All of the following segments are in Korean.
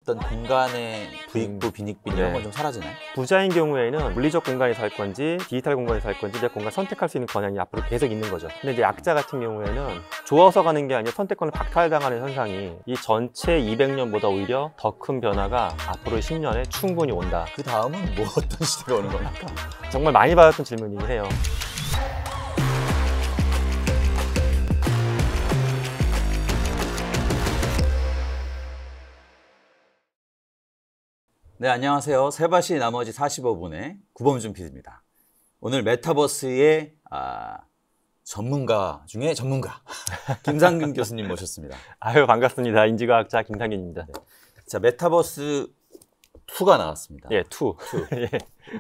어떤 공간의 부익부, 빈익빈 이런 건 좀 사라지나요? 부자인 경우에는 물리적 공간이 살 건지 디지털 공간이 살 건지 내 공간 선택할 수 있는 권한이 앞으로 계속 있는 거죠. 근데 이제 약자 같은 경우에는 좋아서 가는 게 아니라 선택권을 박탈당하는 현상이 이 전체 200년보다 오히려 더 큰 변화가 앞으로의 10년에 충분히 온다. 그 다음은 뭐 어떤 시대가 오는 겁니까? 정말 많이 받았던 질문이긴 해요. 네, 안녕하세요. 세바시 나머지 45분의 구범준 PD입니다. 오늘 메타버스의 전문가 중에 전문가 김상균 교수님 모셨습니다. 아유, 반갑습니다. 인지과학자 김상균입니다. 네. 자, 메타버스 2가 나왔습니다. 예, 2. 예.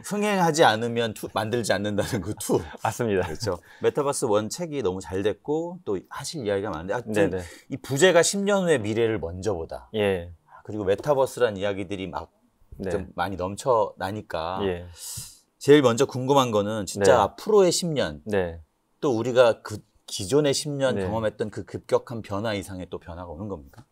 흥행하지 않으면 만들지 않는다는 그 2. 맞습니다. 그렇죠. 메타버스 1 책이 너무 잘 됐고 또 하실 이야기가 많은데 하여튼 이 부제가 10년 후의 미래를 먼저 보다. 예. 그리고 메타버스란 이야기들이 막 좀 많이 넘쳐나니까 제일 먼저 궁금한 거는 진짜 앞으로의 10년 또 우리가 그 기존의 10년 경험했던 그 급격한 변화 이상의 또 변화가 오는 겁니까?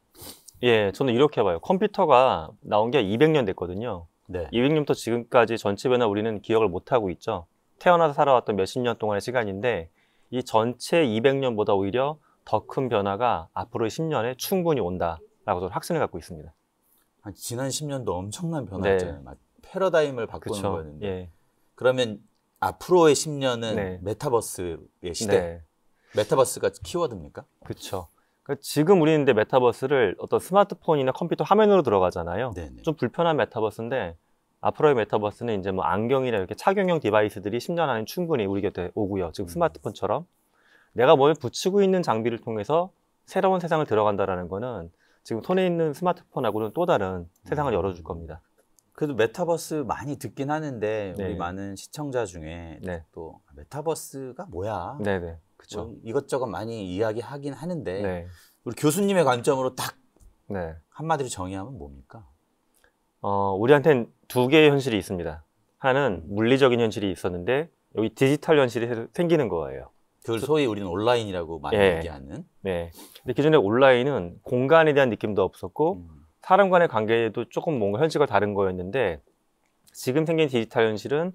예, 저는 이렇게 봐요. 컴퓨터가 나온 게 200년 됐거든요. 200년부터 지금까지 전체 변화 우리는 기억을 못하고 있죠. 태어나서 살아왔던 몇십 년 동안의 시간인데 이 전체 200년보다 오히려 더 큰 변화가 앞으로의 10년에 충분히 온다라고 저는 확신을 갖고 있습니다. 지난 10년도 엄청난 변화였잖아요. 패러다임을 바꾸는 거였는데 그러면 앞으로의 10년은 메타버스의 시대. 메타버스가 키워드입니까? 그렇죠. 그러니까 지금 우리는 근데 메타버스를 어떤 스마트폰이나 컴퓨터 화면으로 들어가잖아요. 좀 불편한 메타버스인데 앞으로의 메타버스는 이제 뭐 안경이나 이렇게 착용형 디바이스들이 10년 안에 충분히 우리 곁에 오고요. 지금 스마트폰처럼 내가 뭘 붙이고 있는 장비를 통해서 새로운 세상을 들어간다라는 거는 지금 손에 있는 스마트폰하고는 또 다른 세상을 열어줄 겁니다. 그래도 메타버스 많이 듣긴 하는데 우리 많은 시청자 중에 또 메타버스가 뭐야? 그렇죠. 뭐 이것저것 많이 이야기하긴 하는데 우리 교수님의 관점으로 딱 한마디로 정의하면 뭡니까? 우리한테는 두 개의 현실이 있습니다. 하나는 물리적인 현실이 있었는데 여기 디지털 현실이 생기는 거예요. 그걸 소위 우리는 온라인이라고 많이 얘기하는. 근데 기존에 온라인은 공간에 대한 느낌도 없었고 사람 간의 관계도 조금 뭔가 현실과 다른 거였는데 지금 생긴 디지털 현실은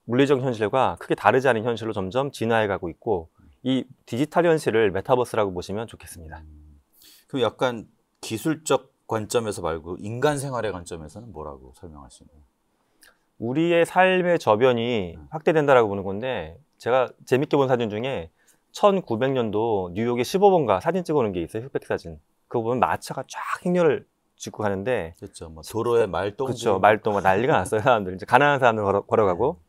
물리적 현실과 크게 다르지 않은 현실로 점점 진화해 가고 있고 이 디지털 현실을 메타버스라고 보시면 좋겠습니다. 그럼 약간 기술적 관점에서 말고 인간 생활의 관점에서는 뭐라고 설명할 수 있나요? 우리의 삶의 저변이 확대된다라고 보는 건데 제가 재밌게 본 사진 중에 1900년도 뉴욕의 15번가 사진 찍어놓은 게 있어요. 흑백 사진. 그거 보면 마차가 쫙 행렬을 짓고 가는데 그렇죠. 뭐 도로에 말똥 그렇죠. 말똥 난리가 났어요. 사람들 이제 가난한 사람들 걸어가고.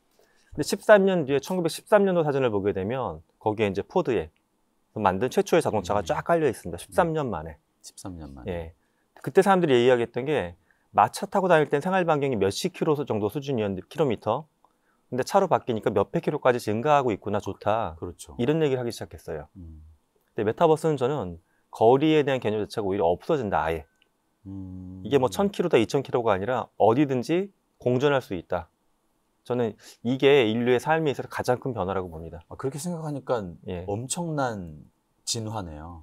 근데 13년 뒤에 1913년도 사진을 보게 되면 거기에 이제 포드에 만든 최초의 자동차가 쫙 깔려 있습니다. 13년 만에. 13년 만에. 예. 그때 사람들이 이야기했던 게 마차 타고 다닐 땐 생활 반경이 몇십 킬로 정도 수준이었는데 킬로미터. 근데 차로 바뀌니까 몇백 킬로까지 증가하고 있구나, 좋다. 그렇죠. 이런 얘기를 하기 시작했어요. 근데 메타버스는 저는 거리에 대한 개념 자체가 오히려 없어진다, 아예. 이게 뭐 1000킬로다, 2000킬로가 아니라 어디든지 공존할 수 있다. 저는 이게 인류의 삶에 있어서 가장 큰 변화라고 봅니다. 그렇게 생각하니까 엄청난 진화네요.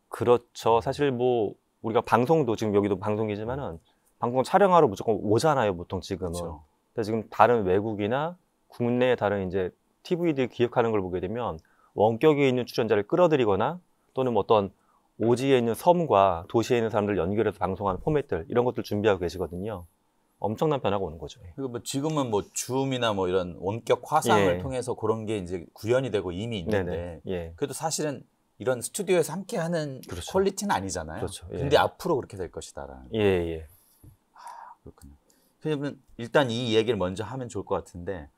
그렇죠. 사실 뭐 우리가 방송도 지금 여기도 방송이지만은 방송 촬영하러 무조건 오잖아요, 보통 지금은. 그렇죠. 근데 지금 다른 외국이나 국내의 다른 이제 TV들 기획하는 걸 보게 되면 원격에 있는 출연자를 끌어들이거나 또는 뭐 어떤 오지에 있는 섬과 도시에 있는 사람들을 연결해서 방송하는 포맷들 이런 것들 준비하고 계시거든요. 엄청난 변화가 오는 거죠. 그리고 뭐 지금은 뭐 줌이나 뭐 이런 원격 화상을 통해서 그런 게 이제 구현이 되고 이미 있는데 그래도 사실은 이런 스튜디오에서 함께하는 퀄리티는 아니잖아요. 근데 앞으로 그렇게 될 것이다라는. 그렇군요. 그러면 일단 이 얘기를 먼저 하면 좋을 것 같은데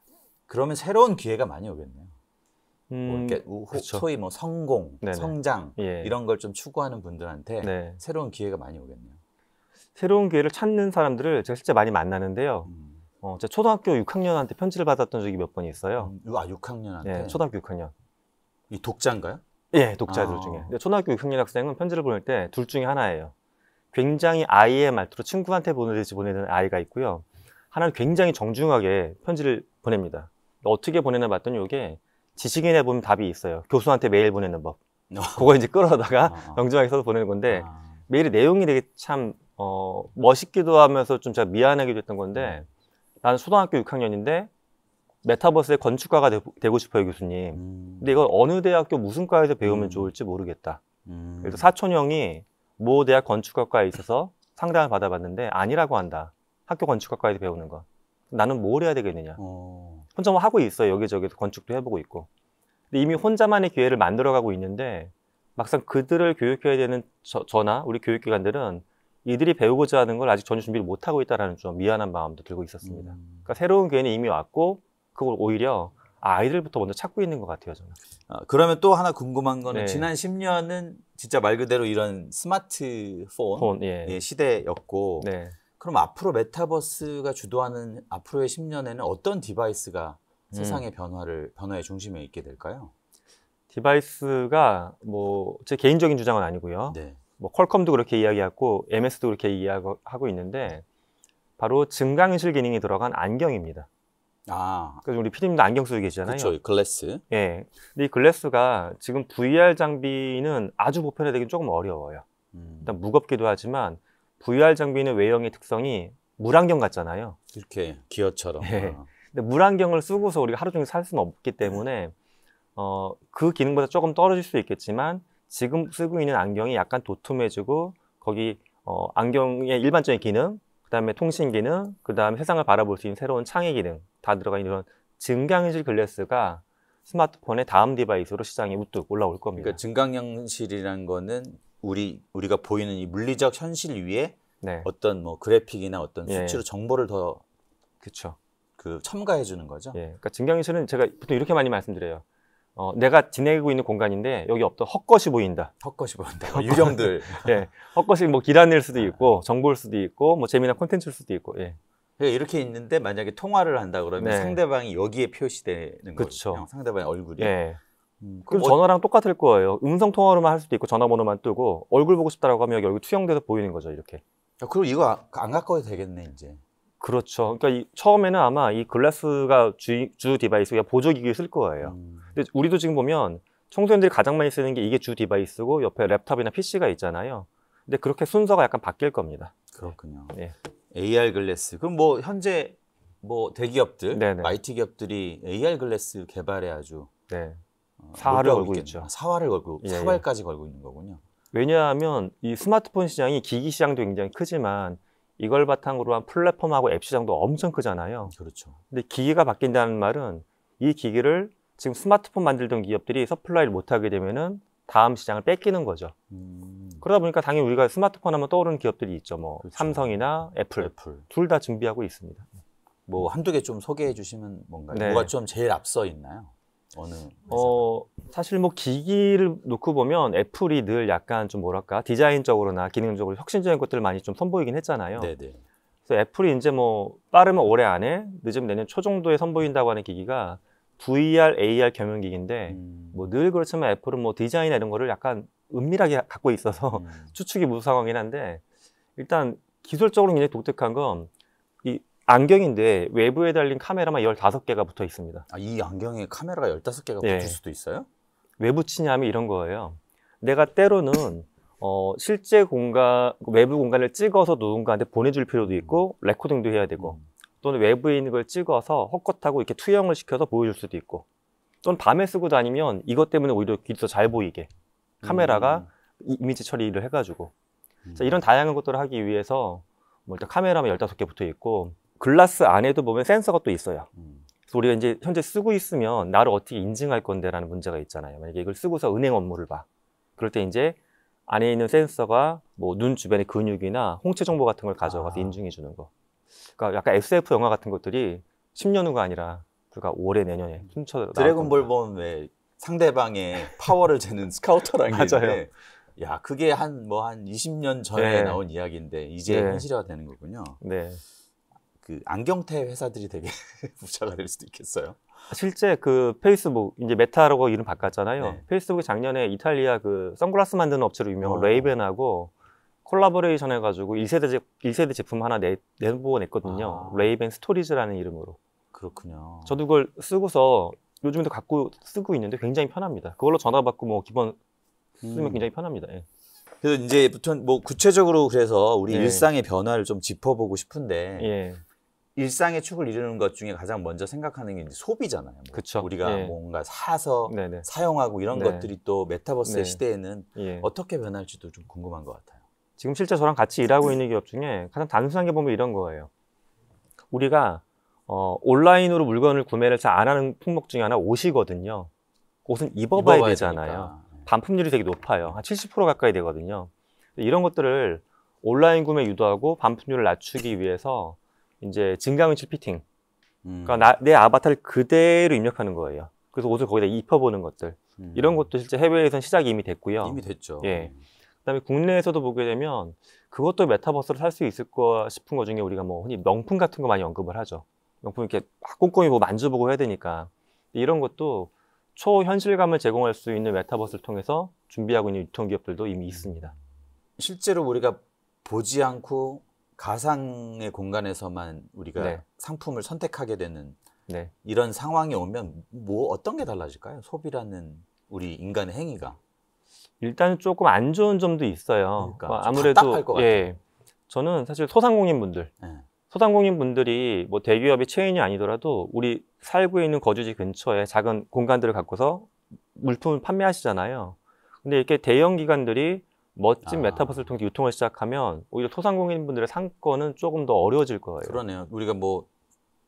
그러면 새로운 기회가 많이 오겠네요. 뭐 이렇게 소위 뭐 성공, 성장 이런 걸 좀 추구하는 분들한테 새로운 기회가 많이 오겠네요. 새로운 기회를 찾는 사람들을 제가 실제 많이 만나는데요. 제가 초등학교 6학년한테 편지를 받았던 적이 몇 번 있어요. 6학년한테? 초등학교 6학년. 이 독자인가요? 예, 독자들 중에. 근데 초등학교 6학년 학생은 편지를 보낼 때 둘 중에 하나예요. 굉장히 아이의 말투로 친구한테 보내듯이 보내는 아이가 있고요. 하나는 굉장히 정중하게 편지를 보냅니다. 어떻게 보내나 봤더니 이게 지식인에 보면 답이 있어요. 교수한테 메일 보내는 법. 그거 이제 끌어다가 정중하게 써서 보내는 건데 메일의 내용이 되게 참 멋있기도 하면서 좀 제가 미안하기도 했던 건데 나는 초등학교 6학년인데 메타버스의 건축가가 되고 싶어요, 교수님. 근데 이걸 어느 대학교 무슨 과에서 배우면 좋을지 모르겠다. 그래서 사촌 형이 모 대학 건축학과에 있어서 상담을 받아봤는데 아니라고 한다. 학교 건축학과에서 배우는 거. 나는 뭘 해야 되겠느냐. 혼자 뭐 하고 있어요. 여기저기서 건축도 해보고 있고. 근데 이미 혼자만의 기회를 만들어가고 있는데 막상 그들을 교육해야 되는 저나 우리 교육기관들은 이들이 배우고자 하는 걸 아직 전혀 준비를 못하고 있다는 좀 미안한 마음도 들고 있었습니다. 그러니까 새로운 기회는 이미 왔고 그걸 오히려 아이들부터 먼저 찾고 있는 것 같아요, 저는. 그러면 또 하나 궁금한 거는 지난 10년은 진짜 말 그대로 이런 스마트폰 시대였고 그럼 앞으로 메타버스가 주도하는 앞으로의 10년에는 어떤 디바이스가 세상의 변화의 중심에 있게 될까요? 디바이스가 뭐 제 개인적인 주장은 아니고요. 뭐 퀄컴도 그렇게 이야기하고 MS도 그렇게 이야기하고 있는데 바로 증강현실 기능이 들어간 안경입니다. 그래서 우리 PD님도 안경 쓰고 계시잖아요. 그렇죠, 글래스. 예. 근데 이 글래스가 지금 VR 장비는 아주 보편화되긴 조금 어려워요. 일단 무겁기도 하지만 VR 장비는 외형의 특성이 물안경 같잖아요. 이렇게 기어처럼. 근데 물안경을 쓰고서 우리가 하루 종일 살 수는 없기 때문에 그 기능보다 조금 떨어질 수 있겠지만 지금 쓰고 있는 안경이 약간 도톰해지고 거기 안경의 일반적인 기능, 그 다음에 통신 기능, 그 다음에 세상을 바라볼 수 있는 새로운 창의 기능 다 들어가 있는 이런 증강현실 글래스가 스마트폰의 다음 디바이스로 시장에 우뚝 올라올 겁니다. 그러니까 증강현실이라는 거는 우리가 보이는 이 물리적 현실 위에 어떤 뭐 그래픽이나 어떤 수치로 정보를 더 첨가해 주는 거죠. 그러니까 증강현실은 제가 보통 이렇게 많이 말씀드려요. 내가 지내고 있는 공간인데 여기 없던 헛것이 보인다. 헛것이 보인다. 유령들. 헛것이 뭐 기란일 수도 있고 정보일 수도 있고 뭐 재미난 콘텐츠일 수도 있고. 이렇게 있는데 만약에 통화를 한다 그러면 상대방이 여기에 표시되는 거죠. 상대방의 얼굴이. 그럼 전화랑 똑같을 거예요. 음성 통화로만 할 수도 있고 전화번호만 뜨고 얼굴 보고 싶다라고 하면 여기 얼굴 투영돼서 보이는 거죠, 이렇게. 그럼 이거 안 갖고 되겠네, 이제. 그렇죠. 그러니까 처음에는 아마 이 글라스가 주 디바이스가 보조기기를 쓸 거예요. 근데 우리도 지금 보면 청소년들이 가장 많이 쓰는 게 이게 주 디바이스고 옆에 랩탑이나 PC가 있잖아요. 근데 그렇게 순서가 약간 바뀔 겁니다. 그렇군요. AR 글래스. 그럼 뭐 현재 뭐 대기업들, IT 기업들이 AR 글래스 개발에 아주 사활을 걸고 있죠. 사활까지 걸고 있는 거군요. 왜냐하면 이 스마트폰 시장이 기기 시장도 굉장히 크지만 이걸 바탕으로 한 플랫폼하고 앱 시장도 엄청 크잖아요. 그렇죠. 근데 기기가 바뀐다는 말은 이 기기를 지금 스마트폰 만들던 기업들이 서플라이를 못하게 되면은 다음 시장을 뺏기는 거죠. 그러다 보니까 당연히 우리가 스마트폰 하면 떠오르는 기업들이 있죠. 뭐 삼성이나 애플. 둘 다 준비하고 있습니다. 뭐 한두 개 좀 소개해 주시면 뭔가요? 뭐가 좀 제일 앞서 있나요? 어느 사실 뭐 기기를 놓고 보면 애플이 늘 약간 좀 뭐랄까 디자인적으로나 기능적으로 혁신적인 것들을 많이 좀 선보이긴 했잖아요. 그래서 애플이 이제 뭐 빠르면 올해 안에 늦으면 내년 초 정도에 선보인다고 하는 기기가 VR, AR 겸용 기기인데 뭐 늘 그렇지만 애플은 뭐 디자인이나 이런 거를 약간 은밀하게 갖고 있어서 추측이 무상하긴 한데 일단 기술적으로 굉장히 독특한 건 이 안경인데 외부에 달린 카메라만 15개가 붙어 있습니다. 이 안경에 카메라가 15개가 붙을 수도 있어요? 왜 붙이냐면 이런 거예요. 내가 때로는 실제 외부 공간을 찍어서 누군가한테 보내줄 필요도 있고 레코딩도 해야 되고 또는 외부에 있는 걸 찍어서 헛것하고 이렇게 투영을 시켜서 보여줄 수도 있고 또는 밤에 쓰고 다니면 이것 때문에 오히려 길이 더 잘 보이게 카메라가 이미지 처리를 해가지고 자, 이런 다양한 것들을 하기 위해서 뭐 일단 카메라만 15개 붙어 있고 글라스 안에도 보면 센서가 또 있어요. 그래서 우리가 이제 현재 쓰고 있으면 나를 어떻게 인증할 건데 라는 문제가 있잖아요. 만약에 이걸 쓰고서 은행 업무를 봐. 그럴 때 이제 안에 있는 센서가 뭐 눈 주변의 근육이나 홍채 정보 같은 걸 가져가서 인증해 주는 거. 그러니까 약간 SF 영화 같은 것들이 10년 후가 아니라 불과 올해 내년에 훔쳐 드래곤볼 보면 왜 상대방의 파워를 재는 스카우터라는 게 있는데 야, 그게 한 20년 전에 나온 이야기인데 이제 현실화가 되는 거군요. 그 안경테 회사들이 되게 부자가 될 수도 있겠어요. 실제 그 페이스북 이제 메타라고 이름 바꿨잖아요. 페이스북이 작년에 이탈리아 그 선글라스 만드는 업체로 유명한 레이벤하고 콜라보레이션 해가지고 1세대 제품 하나 내보고 냈거든요. 레이벤 스토리즈라는 이름으로. 그렇군요. 저도 그걸 쓰고서 요즘에도 갖고 쓰고 있는데 굉장히 편합니다. 그걸로 전화 받고 뭐 기본 쓰면 굉장히 편합니다. 그래서 이제부터 뭐 구체적으로 그래서 우리 일상의 변화를 좀 짚어보고 싶은데 일상의 축을 이루는 것 중에 가장 먼저 생각하는 게 이제 소비잖아요. 뭐 그쵸. 우리가 뭔가 사서 사용하고 이런 것들이 또 메타버스의 시대에는 어떻게 변할지도 좀 궁금한 것 같아요. 지금 실제 저랑 같이 일하고 있는 기업 중에 가장 단순한 게 보면 이런 거예요. 우리가 온라인으로 물건을 구매를 잘 안 하는 품목 중에 하나 옷이거든요. 옷은 입어봐야 되잖아요. 되니까. 반품률이 되게 높아요. 한 70% 가까이 되거든요. 이런 것들을 온라인 구매 유도하고 반품률을 낮추기 위해서 이제 증강현실 피팅. 그러니까 내 아바타를 그대로 입력하는 거예요. 그래서 옷을 거기다 입혀보는 것들. 이런 것도 실제 해외에서는 시작이 이미 됐고요. 이미 됐죠. 예. 그다음에 국내에서도 보게 되면 그것도 메타버스로 살 수 있을까 싶은 것 중에 우리가 뭐 흔히 명품 같은 거 많이 언급을 하죠. 명품 이렇게 막 꼼꼼히 뭐 만져보고 해야 되니까. 이런 것도 초현실감을 제공할 수 있는 메타버스를 통해서 준비하고 있는 유통기업들도 이미 있습니다. 실제로 우리가 보지 않고 가상의 공간에서만 우리가 상품을 선택하게 되는 이런 상황이 오면 뭐 어떤 게 달라질까요? 소비라는 우리 인간의 행위가. 일단 조금 안 좋은 점도 있어요. 그러니까 아무래도 답답할 것 같아요. 저는 사실 소상공인분들, 소상공인분들이 뭐 대기업의 체인이 아니더라도 우리 살고 있는 거주지 근처에 작은 공간들을 갖고서 물품을 판매하시잖아요. 근데 이렇게 대형 기관들이 멋진 메타버스를 통해 유통을 시작하면 오히려 소상공인분들의 상권은 조금 더 어려워질 거예요. 그러네요. 우리가 뭐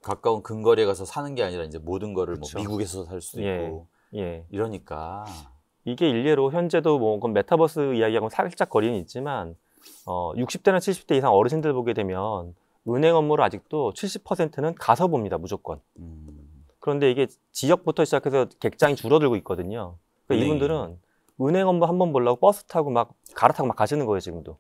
가까운 근거리에 가서 사는 게 아니라 이제 모든 거를 뭐 미국에서 살 수도 있고 이러니까 이게 일례로 현재도 뭐 메타버스 이야기하고는 살짝 거리는 있지만 60대나 70대 이상 어르신들 보게 되면 은행 업무를 아직도 70%는 가서 봅니다, 무조건. 그런데 이게 지역부터 시작해서 객장이 줄어들고 있거든요. 그러니까 이분들은 은행 업무 한번 보려고 버스 타고 막 갈아타고 막 가시는 거예요, 지금도.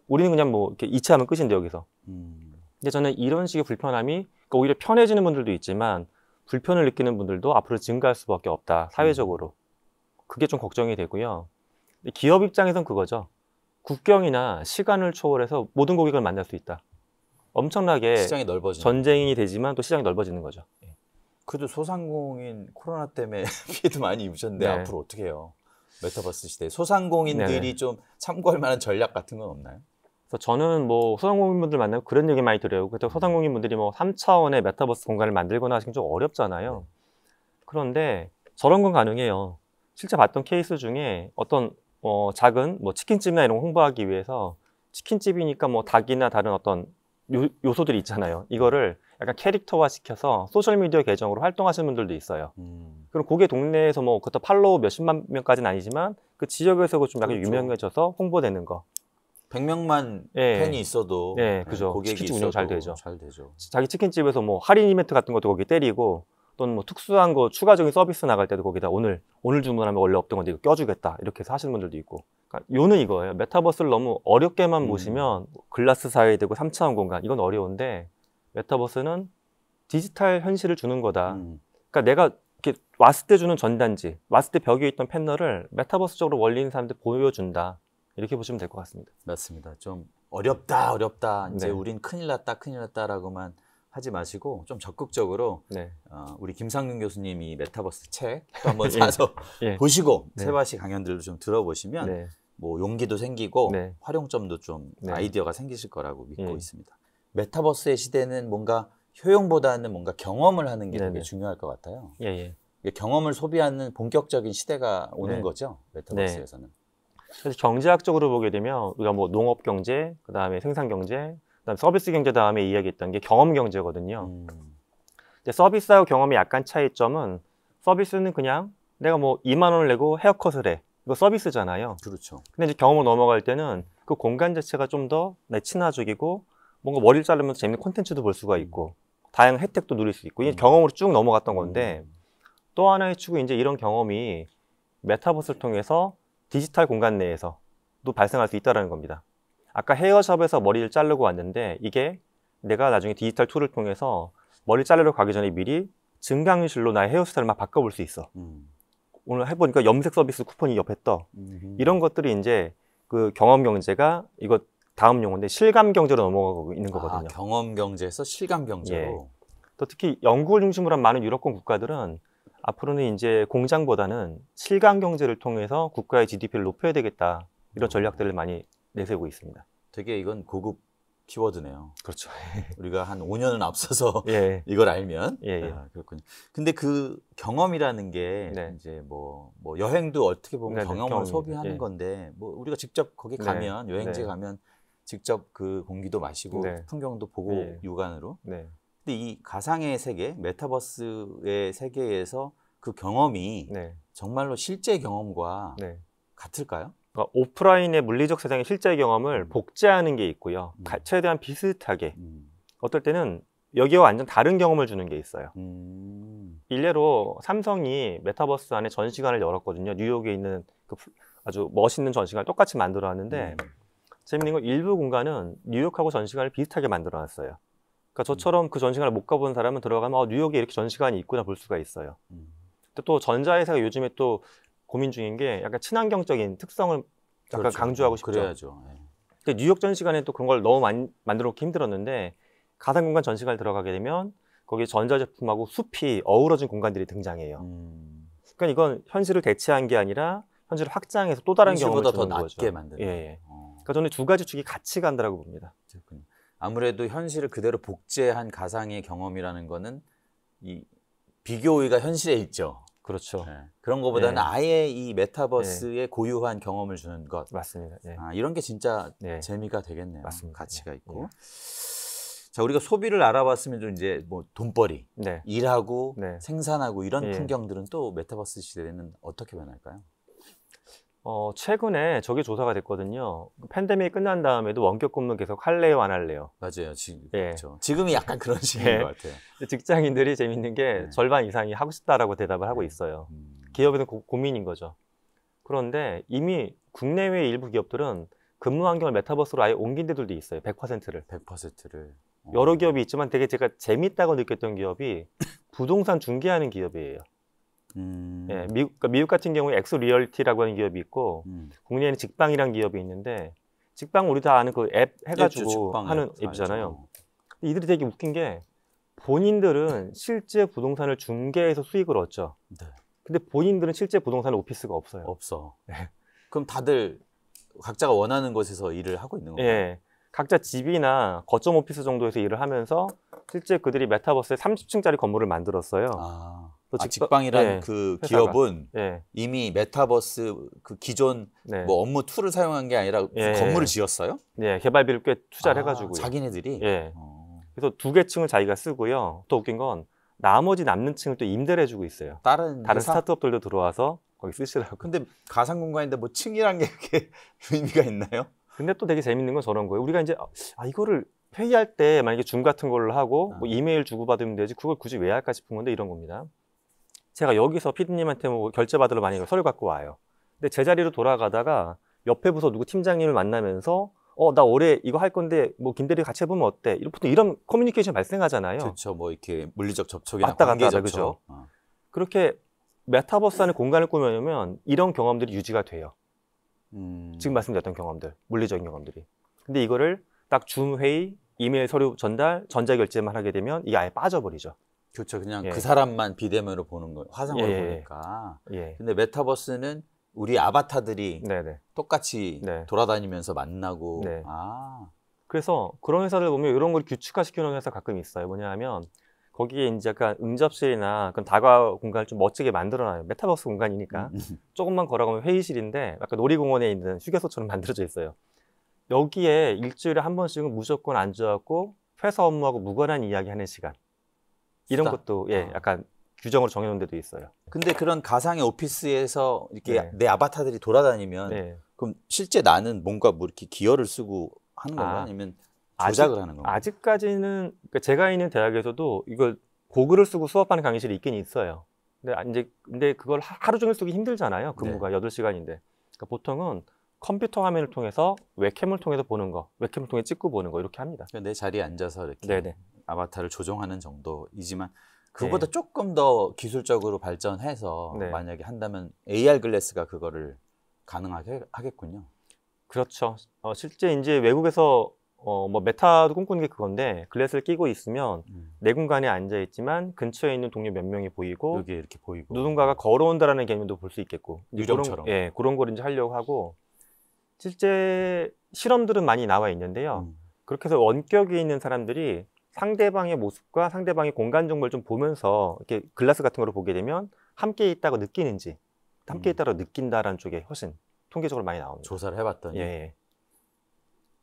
우리는 그냥 뭐 이렇게 이체하면 끝인데 여기서. 근데 저는 이런 식의 불편함이 그러니까 오히려 편해지는 분들도 있지만 불편을 느끼는 분들도 앞으로 증가할 수밖에 없다, 사회적으로. 그게 좀 걱정이 되고요. 기업 입장에선 그거죠. 국경이나 시간을 초월해서 모든 고객을 만날 수 있다. 엄청나게 시장이 넓어지는 전쟁이 되지만 또 시장이 넓어지는 거죠. 그래도 소상공인 코로나 때문에 피해도 많이 입으셨는데 앞으로 어떻게 해요? 메타버스 시대 소상공인들이 좀 참고할 만한 전략 같은 건 없나요? 그래서 저는 뭐 소상공인분들 만나면 그런 얘기 많이 들어요. 그때 소상공인분들이 뭐 3차원의 메타버스 공간을 만들거나 하시긴 좀 어렵잖아요. 그런데 저런 건 가능해요. 실제 봤던 케이스 중에 어떤 작은 뭐 치킨집이나 이런 거 홍보하기 위해서 치킨집이니까 뭐 닭이나 다른 어떤 요소들이 있잖아요. 이거를 약간 캐릭터화 시켜서 소셜미디어 계정으로 활동하시는 분들도 있어요. 그럼 그게 동네에서 뭐 그것도 팔로우 몇십만 명까지는 아니지만 그 지역에서 좀 약간 유명해져서 홍보되는 거. 100명만 팬이 있어도 그죠. 고객이 치킨집 있어도 운영 잘 되죠. 잘 되죠. 자기 치킨집에서 뭐 할인 이벤트 같은 것도 거기 때리고 또는 뭐 특수한 거 추가적인 서비스 나갈 때도 거기다 오늘 주문하면 원래 없던 건데 이거 껴주겠다 이렇게 해서 하시는 분들도 있고. 그러니까 요는 이거예요. 메타버스를 너무 어렵게만 보시면 글라스 사회에 되고 3차원 공간 이건 어려운데 메타버스는 디지털 현실을 주는 거다. 그러니까 내가 이렇게 왔을 때 주는 전단지, 왔을 때 벽에 있던 패널을 메타버스적으로 원리 있는 사람들 보여준다. 이렇게 보시면 될 것 같습니다. 맞습니다. 좀 어렵다. 이제 우린 큰일 났다라고만 하지 마시고 좀 적극적으로 우리 김상균 교수님이 메타버스 책 또 한번 사서 보시고 세바시 강연들도 좀 들어보시면 뭐 용기도 생기고 활용점도 좀 아이디어가 생기실 거라고 믿고 있습니다. 메타버스의 시대는 뭔가 효용보다는 뭔가 경험을 하는 게 되게 중요할 것 같아요. 경험을 소비하는 본격적인 시대가 오는 거죠. 메타버스에서는. 그래서 경제학적으로 보게 되면 우리가 뭐 농업 경제, 그다음에 생산 경제, 그다음 서비스 경제 다음에 이야기했던 게 경험 경제거든요. 근데 서비스하고 경험의 약간 차이점은 서비스는 그냥 내가 뭐 2만 원을 내고 헤어컷을 해. 이거 서비스잖아요. 그렇죠. 근데 이제 경험을 넘어갈 때는 그 공간 자체가 좀 더 친화적이고 뭔가 머리를 자르면서 재밌는 콘텐츠도 볼 수가 있고 다양한 혜택도 누릴 수 있고 이게 경험으로 쭉 넘어갔던 건데 또 하나의 축은 이제 이런 경험이 메타버스를 통해서 디지털 공간 내에서도 발생할 수 있다는 겁니다. 아까 헤어샵에서 머리를 자르고 왔는데 이게 내가 나중에 디지털 툴을 통해서 머리 자르러 가기 전에 미리 증강현실로 나의 헤어스타일을 막 바꿔볼 수 있어. 오늘 해보니까 염색 서비스 쿠폰이 옆에 떠. 이런 것들이 이제 그 경험 경제가 이거 다음 용어인데 실감 경제로 넘어가고 있는 거거든요. 경험 경제에서 실감 경제로. 또 특히 연구를 중심으로 한 많은 유럽권 국가들은 앞으로는 이제 공장보다는 실감 경제를 통해서 국가의 GDP를 높여야 되겠다. 이런 전략들을 많이 내세우고 있습니다. 되게 이건 고급 키워드네요. 그렇죠. 우리가 한 5년은 앞서서 예. 이걸 알면. 예. 아, 그렇군요. 근데 그 경험이라는 게 네. 이제 뭐 여행도 어떻게 보면 경험을 소비하는 예. 건데 뭐 우리가 직접 거기 가면 여행지 가면 직접 그 공기도 마시고 풍경도 보고 육안으로. 근데 이 가상의 세계, 메타버스의 세계에서 그 경험이 정말로 실제 경험과 같을까요? 그러니까 오프라인의 물리적 세상의 실제 경험을 복제하는 게 있고요. 최대한 비슷하게. 어떨 때는 여기와 완전 다른 경험을 주는 게 있어요. 일례로 삼성이 메타버스 안에 전시관을 열었거든요. 뉴욕에 있는 그 아주 멋있는 전시관을 똑같이 만들어 놨는데 재밌는 건 일부 공간은 뉴욕하고 전시관을 비슷하게 만들어 놨어요. 그러니까 저처럼 그 전시관을 못 가본 사람은 들어가면 뉴욕에 이렇게 전시관이 있구나 볼 수가 있어요. 또 전자회사가 요즘에 또 고민 중인 게 약간 친환경적인 특성을 약간 그렇죠. 강조하고 싶죠. 그래야죠. 근데 뉴욕 전시관에 또 그런 걸 너무 많이 만들어 놓기 힘들었는데 가상공간 전시관에 들어가게 되면 거기에 전자제품하고 숲이 어우러진 공간들이 등장해요. 그러니까 이건 현실을 대체한 게 아니라 현실을 확장해서 또 다른 경험을 주는 거죠. 더 낮게 만드는. 예. 그러니까 저는 두 가지 축이 같이 간다라고 봅니다. 그렇군요. 아무래도 현실을 그대로 복제한 가상의 경험이라는 거는 이 비교의가 현실에 있죠. 그렇죠. 그런 것보다는 아예 이 메타버스의 고유한 경험을 주는 것. 맞습니다. 아, 이런 게 진짜 재미가 되겠네요. 맞습니다. 가치가 있고. 자, 우리가 소비를 알아봤으면 좀 이제 뭐 돈벌이, 일하고 생산하고 이런 풍경들은 또 메타버스 시대에는 어떻게 변할까요? 최근에 저게 조사가 됐거든요. 팬데믹이 끝난 다음에도 원격 근무 계속 할래요, 안 할래요? 맞아요. 그렇죠. 지금이 약간 그런 시기인 것 같아요. 직장인들이 재밌는 게 절반 이상이 하고 싶다라고 대답을 하고 있어요. 기업에는 고민인 거죠. 그런데 이미 국내외 일부 기업들은 근무 환경을 메타버스로 아예 옮긴 데들도 있어요. 100%를. 100%를. 여러 기업이 있지만 되게 제가 재밌다고 느꼈던 기업이 부동산 중개하는 기업이에요. 미국 같은 경우에 엑소리얼티라고 하는 기업이 있고 국내에는 직방이라는 기업이 있는데 직방 우리 다 아는 그 앱 해가지고 하는 앱이잖아요. 이들이 되게 웃긴 게 본인들은 실제 부동산을 중개해서 수익을 얻죠. 근데 본인들은 실제 부동산 오피스가 없어요. 없어. 그럼 다들 각자가 원하는 곳에서 일을 하고 있는 건가요? 각자 집이나 거점 오피스 정도에서 일을 하면서 실제 그들이 메타버스에 30층짜리 건물을 만들었어요. 직방이란 그 회사가. 기업은 이미 메타버스 그 기존 뭐 업무 툴을 사용한 게 아니라 건물을 지었어요? 개발비를 꽤 투자를 해가지고요. 자기네들이? 그래서 2개 층을 자기가 쓰고요. 또 웃긴 건 나머지 남는 층을 또 임대를 해주고 있어요. 다른 스타트업들도 들어와서 거기 쓰시라고. 근데 가상 공간인데 뭐 층이란 게 그렇게 의미가 있나요? 근데 또 되게 재밌는 건 저런 거예요. 우리가 이제 이거를 회의할 때 만약에 줌 같은 걸로 하고 뭐 이메일 주고받으면 되지 그걸 굳이 왜 할까 싶은 건데 이런 겁니다. 제가 여기서 피디님한테 뭐 결제 받으러 만약에 서류 갖고 와요. 근데 제자리로 돌아가다가 옆에 부서 누구 팀장님을 만나면서 나 올해 이거 할 건데 뭐 김대리 같이 해보면 어때? 보통 이런 커뮤니케이션 발생하잖아요. 그렇죠. 뭐 이렇게 물리적 접촉이나 관계 접촉. 그죠? 그렇게 메타버스 안에 공간을 꾸며놓으면 이런 경험들이 유지가 돼요. 지금 말씀드렸던 경험들, 물리적인 경험들이. 근데 이거를 딱 줌 회의, 이메일 서류 전달, 전자결제만 하게 되면 이게 아예 빠져버리죠. 그렇죠. 그냥 그 사람만 비대면으로 보는 거예요. 화상으로 보니까. 근데 메타버스는 우리 아바타들이 똑같이 돌아다니면서 만나고. 그래서 그런 회사들 보면 이런 걸 규칙화시키는 회사 가끔 있어요. 뭐냐 하면 거기에 이제 약간 응접실이나 그런 다과 공간을 좀 멋지게 만들어놔요. 메타버스 공간이니까. 조금만 걸어가면 회의실인데 약간 놀이공원에 있는 휴게소처럼 만들어져 있어요. 여기에 일주일에 한 번씩은 무조건 앉아갖고 회사 업무하고 무관한 이야기 하는 시간. 이런 것도 약간 규정으로 정해놓은 데도 있어요. 근데 그런 가상의 오피스에서 이렇게 내 아바타들이 돌아다니면 그럼 실제 나는 뭔가 뭐 이렇게 기어를 쓰고 하는 건가? 아니면 조작을 하는 건가? 아직까지는 그러니까 제가 있는 대학에서도 이걸 고글을 쓰고 수업하는 강의실이 있긴 있어요. 근데 그걸 하루 종일 쓰기 힘들잖아요. 근무가 8시간인데. 그러니까 보통은 컴퓨터 화면을 통해서 웹캠을 통해서 보는 거, 웹캠을 통해 찍고 보는 거 이렇게 합니다. 그러니까 내 자리에 앉아서 이렇게 아바타를 조종하는 정도이지만 그거보다 조금 더 기술적으로 발전해서 만약에 한다면 AR 글래스가 그거를 가능하게 하겠군요. 그렇죠. 실제 이제 외국에서 뭐 메타도 꿈꾸는 게 그건데 글래스를 끼고 있으면 내 공간에 앉아 있지만 근처에 있는 동료 몇 명이 보이고 여기 이렇게 보이고 누군가가 걸어온다라는 개념도 볼 수 있겠고 유령처럼 그런 걸 이제 하려고 하고 실제 실험들은 많이 나와 있는데요. 그렇게 해서 원격에 있는 사람들이 상대방의 모습과 상대방의 공간 정보를 좀 보면서 이렇게 글라스 같은 거를 보게 되면 함께 있다고 느끼는지, 함께 있다고 느낀다라는 쪽에 훨씬 통계적으로 많이 나옵니다. 조사를 해봤더니 예.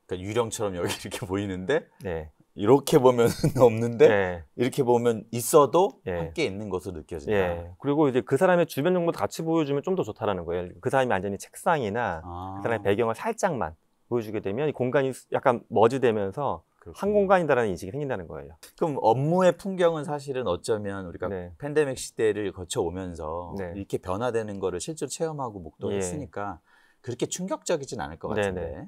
그러니까 유령처럼 여기 이렇게 보이는데 네. 이렇게 보면 없는데 네. 이렇게 보면 있어도 예. 함께 있는 것으로 느껴진다. 예. 그리고 이제 그 사람의 주변 정보도 같이 보여주면 좀 더 좋다라는 거예요. 그 사람이 앉아있는 책상이나 그 사람의 배경을 살짝만 보여주게 되면 이 공간이 약간 머지되면서 그렇군요. 한 공간이다라는 인식이 생긴다는 거예요. 그럼 업무의 풍경은 사실은 어쩌면 우리가 팬데믹 시대를 거쳐오면서 이렇게 변화되는 거를 실제로 체험하고 목도했으니까 그렇게 충격적이진 않을 것 같은데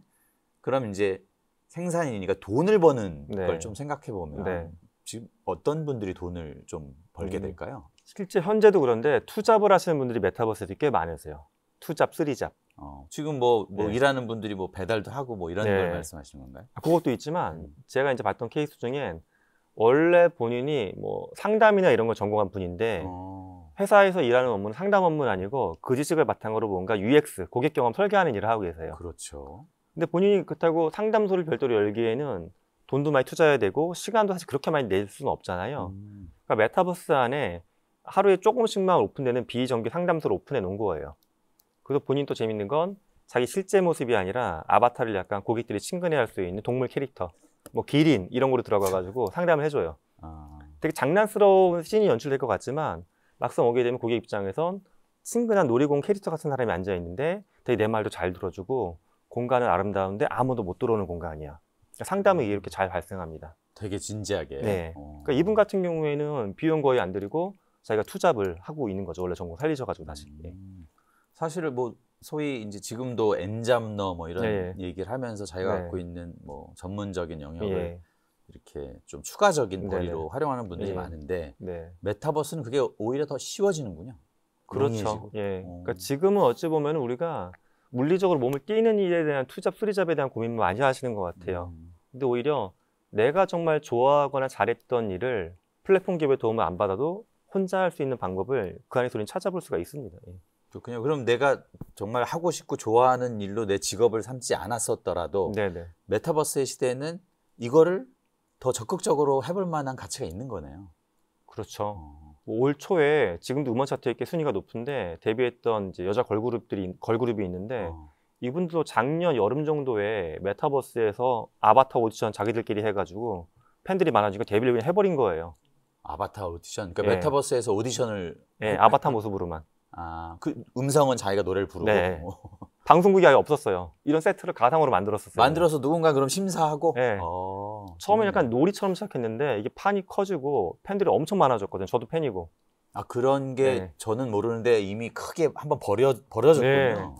그럼 이제 생산이니까 돈을 버는 걸 좀 생각해 보면 지금 어떤 분들이 돈을 좀 벌게 될까요? 실제 현재도 그런데 투잡을 하시는 분들이 메타버스에 꽤 많으세요. 투잡, 쓰리잡. 지금 뭐 일하는 분들이 뭐 배달도 하고 뭐 이런 걸 말씀하시는 건가요? 그것도 있지만 제가 이제 봤던 케이스 중엔 원래 본인이 뭐 상담이나 이런 걸 전공한 분인데 회사에서 일하는 업무는 상담 업무는 아니고 그 지식을 바탕으로 뭔가 UX, 고객 경험 설계하는 일을 하고 계세요. 그렇죠. 근데 본인이 그렇다고 상담소를 별도로 열기에는 돈도 많이 투자해야 되고 시간도 사실 그렇게 많이 낼 수는 없잖아요. 그러니까 메타버스 안에 하루에 조금씩만 오픈되는 비정규 상담소를 오픈해 놓은 거예요. 그래서 본인 또 재밌는 건 자기 실제 모습이 아니라 아바타를 약간 고객들이 친근해할 수 있는 동물 캐릭터, 뭐 기린 이런 거로 들어가가지고 상담을 해줘요. 되게 장난스러운 씬이 연출될 것 같지만 막상 오게 되면 고객 입장에선 친근한 놀이공 캐릭터 같은 사람이 앉아 있는데 되게 내 말도 잘 들어주고 공간은 아름다운데 아무도 못 들어오는 공간이야. 상담이 이렇게 잘 발생합니다. 되게 진지하게. 네. 그러니까 이분 같은 경우에는 비용 거의 안 들이고 자기가 투잡을 하고 있는 거죠. 원래 전공 살리셔가지고 다시. 사실은 뭐 소위 이제 지금도 엔잡너 뭐 이런 얘기를 하면서 자기가 갖고 있는 뭐 전문적인 영역을 이렇게 좀 추가적인 벌이로 활용하는 분들이 많은데 메타버스는 그게 오히려 더 쉬워지는군요. 그렇죠. 그러니까 지금은 어찌 보면 우리가 물리적으로 몸을 띄는 일에 대한 투잡, 쓰리잡에 대한 고민을 많이 하시는 것 같아요. 근데 오히려 내가 정말 좋아하거나 잘했던 일을 플랫폼 기업의 도움을 안 받아도 혼자 할 수 있는 방법을 그 안에서 우리는 찾아볼 수가 있습니다. 그렇군요. 그럼 내가 정말 하고 싶고 좋아하는 일로 내 직업을 삼지 않았었더라도 메타버스의 시대에는 이거를 더 적극적으로 해볼 만한 가치가 있는 거네요. 그렇죠. 올 초에 지금도 음원 차트에 꽤 순위가 높은데 데뷔했던 이제 여자 걸그룹이 있는데 이분도 작년 여름 정도에 메타버스에서 아바타 오디션 자기들끼리 해가지고 팬들이 많아지고 데뷔를 그냥 해버린 거예요. 아바타 오디션? 그러니까 메타버스에서 오디션을 아바타 모습으로만. 그 음성은 자기가 노래를 부르고 방송국이 아예 없었어요. 이런 세트를 가상으로 만들었어요. 만들어서 누군가 그럼 심사하고? 처음에 약간 놀이처럼 시작했는데 이게 판이 커지고 팬들이 엄청 많아졌거든요. 저도 팬이고. 그런 게 저는 모르는데 이미 크게 한번 벌어졌군요.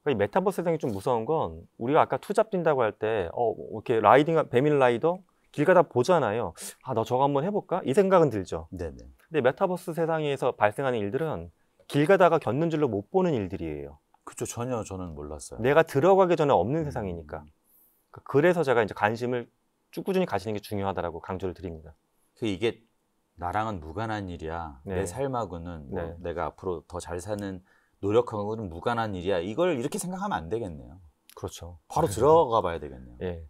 그러니까 이 메타버스 세상이 좀 무서운 건 우리가 아까 투잡 뛴다고 할 때 이렇게 배민 라이더 길 가다 보잖아요. 나 저거 한번 해볼까? 이 생각은 들죠. 근데 메타버스 세상에서 발생하는 일들은 길 가다가 겪는 줄로 못 보는 일들이에요. 그렇죠. 전혀 저는 몰랐어요. 내가 들어가기 전에 없는 세상이니까. 그래서 제가 이제 관심을 쭉 꾸준히 가지는 게 중요하다라고 강조를 드립니다. 이게 나랑은 무관한 일이야. 내 삶하고는 뭐 내가 앞으로 더 잘 사는 노력하고는 무관한 일이야. 이걸 이렇게 생각하면 안 되겠네요. 그렇죠. 바로 들어가 봐야 되겠네요.